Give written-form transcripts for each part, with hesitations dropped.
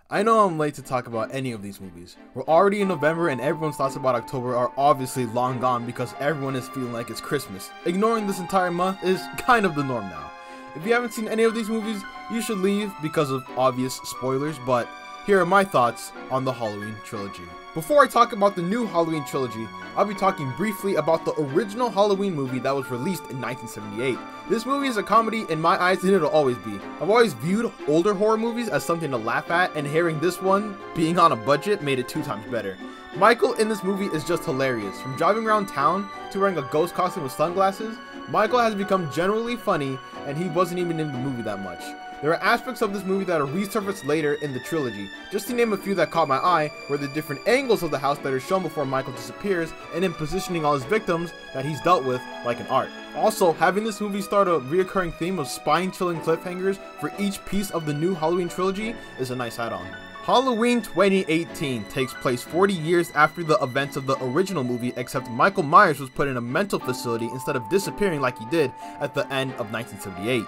I know I'm late to talk about any of these movies. We're already in November and everyone's thoughts about October are obviously long gone because everyone is feeling like it's Christmas. Ignoring this entire month is kind of the norm now. If you haven't seen any of these movies, you should leave because of obvious spoilers, but here are my thoughts on the Halloween trilogy. Before I talk about the new Halloween trilogy, I'll be talking briefly about the original Halloween movie that was released in 1978. This movie is a comedy in my eyes and it'll always be. I've always viewed older horror movies as something to laugh at, and hearing this one being on a budget made it 2 times better. Michael in this movie is just hilarious. From driving around town to wearing a ghost costume with sunglasses, Michael has become generally funny and he wasn't even in the movie that much. There are aspects of this movie that are resurfaced later in the trilogy. Just to name a few that caught my eye were the different angles of the house that are shown before Michael disappears, and in positioning all his victims that he's dealt with like an art. Also, having this movie start a reoccurring theme of spine-chilling cliffhangers for each piece of the new Halloween trilogy is a nice add-on. Halloween 2018 takes place 40 years after the events of the original movie, except Michael Myers was put in a mental facility instead of disappearing like he did at the end of 1978.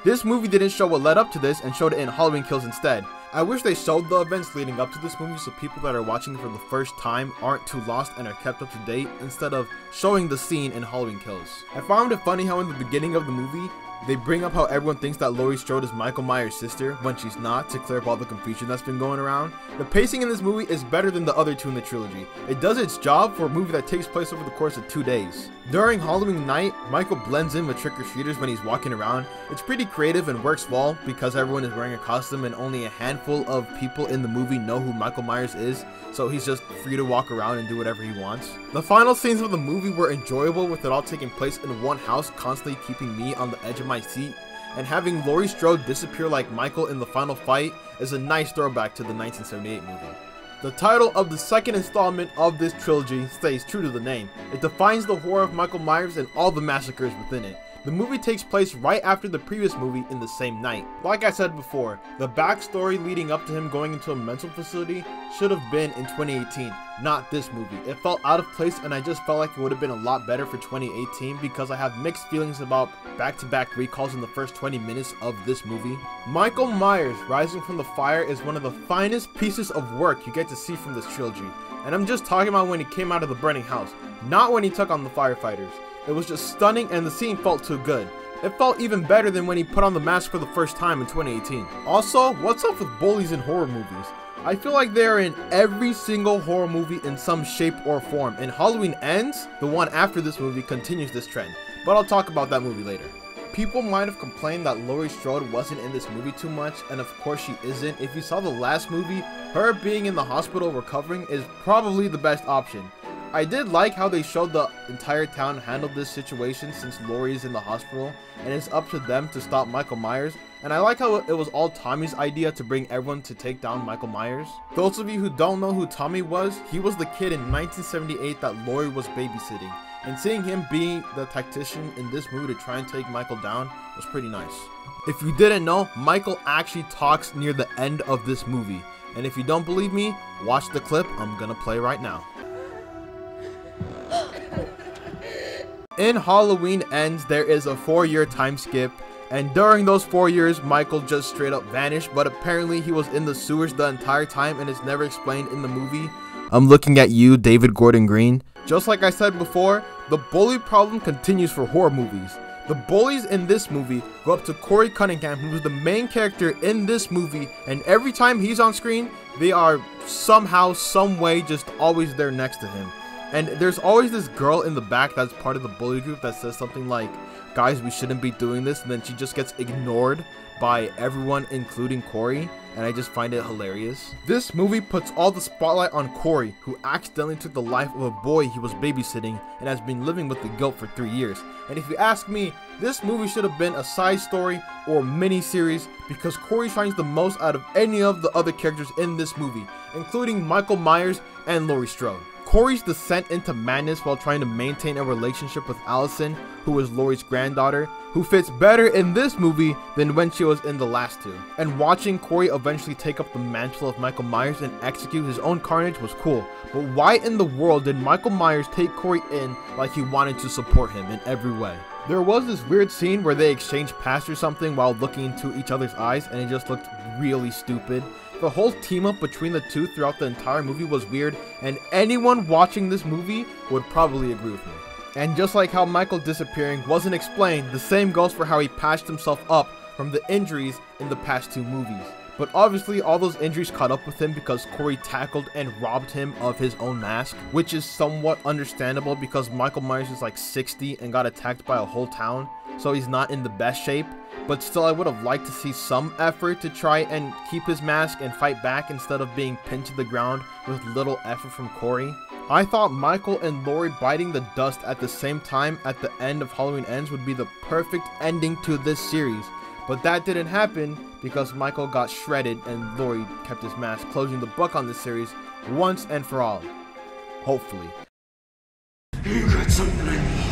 This movie didn't show what led up to this and showed it in Halloween Kills instead. I wish they showed the events leading up to this movie so people that are watching it for the first time aren't too lost and are kept up to date, instead of showing the scene in Halloween Kills. I found it funny how in the beginning of the movie, they bring up how everyone thinks that Laurie Strode is Michael Myers' sister when she's not, to clear up all the confusion that's been going around. The pacing in this movie is better than the other two in the trilogy. It does its job for a movie that takes place over the course of 2 days. During Halloween night, Michael blends in with trick-or-treaters when he's walking around. It's pretty creative and works well because everyone is wearing a costume and only a handful of people in the movie know who Michael Myers is, so he's just free to walk around and do whatever he wants. The final scenes of the movie were enjoyable, with it all taking place in one house, constantly keeping me on the edge of my seat, and having Laurie Strode disappear like Michael in the final fight is a nice throwback to the 1978 movie. The title of the second installment of this trilogy stays true to the name. It defines the horror of Michael Myers and all the massacres within it. The movie takes place right after the previous movie in the same night. Like I said before, the backstory leading up to him going into a mental facility should have been in 2018, not this movie. It felt out of place and I just felt like it would have been a lot better for 2018 because I have mixed feelings about back-to-back recalls in the first 20 minutes of this movie. Michael Myers rising from the fire is one of the finest pieces of work you get to see from this trilogy. And I'm just talking about when he came out of the burning house, not when he took on the firefighters. It was just stunning and the scene felt too good. It felt even better than when he put on the mask for the first time in 2018. Also, what's up with bullies in horror movies? I feel like they're in every single horror movie in some shape or form, and Halloween Ends, the one after this movie, continues this trend. But I'll talk about that movie later. People might have complained that Laurie Strode wasn't in this movie too much, and of course she isn't. If you saw the last movie, her being in the hospital recovering is probably the best option. I did like how they showed the entire town handled this situation since Laurie's in the hospital and it's up to them to stop Michael Myers, and I like how it was all Tommy's idea to bring everyone to take down Michael Myers. Those of you who don't know who Tommy was, he was the kid in 1978 that Laurie was babysitting, and seeing him be the tactician in this movie to try and take Michael down was pretty nice. If you didn't know, Michael actually talks near the end of this movie, and if you don't believe me, watch the clip I'm gonna play right now. In Halloween Ends, there is a 4-year time skip, and during those 4 years, Michael just straight up vanished, but apparently he was in the sewers the entire time and it's never explained in the movie. I'm looking at you, David Gordon Green. Just like I said before, the bully problem continues for horror movies. The bullies in this movie go up to Corey Cunningham, who is the main character in this movie, and every time he's on screen, they are somehow, some way, just always there next to him. And there's always this girl in the back that's part of the bully group that says something like, "Guys, we shouldn't be doing this," and then she just gets ignored by everyone, including Corey, and I just find it hilarious. This movie puts all the spotlight on Corey, who accidentally took the life of a boy he was babysitting and has been living with the guilt for 3 years. And if you ask me, this movie should have been a side story or mini-series because Corey shines the most out of any of the other characters in this movie, including Michael Myers and Laurie Strode. Corey's descent into madness while trying to maintain a relationship with Allison, who is Laurie's granddaughter, who fits better in this movie than when she was in the last two. And watching Corey eventually take up the mantle of Michael Myers and execute his own carnage was cool. But why in the world did Michael Myers take Corey in like he wanted to support him in every way? There was this weird scene where they exchanged past or something while looking into each other's eyes, and it just looked really stupid. The whole team up between the two throughout the entire movie was weird, and anyone watching this movie would probably agree with me. And just like how Michael disappearing wasn't explained, the same goes for how he patched himself up from the injuries in the past two movies. But obviously all those injuries caught up with him because Corey tackled and robbed him of his own mask, which is somewhat understandable because Michael Myers is like 60 and got attacked by a whole town, so he's not in the best shape. But still, I would have liked to see some effort to try and keep his mask and fight back instead of being pinned to the ground with little effort from Corey. I thought Michael and Laurie biting the dust at the same time at the end of Halloween Ends would be the perfect ending to this series. But that didn't happen because Michael got shredded and Laurie kept his mask, closing the book on this series once and for all. Hopefully. You got something I need.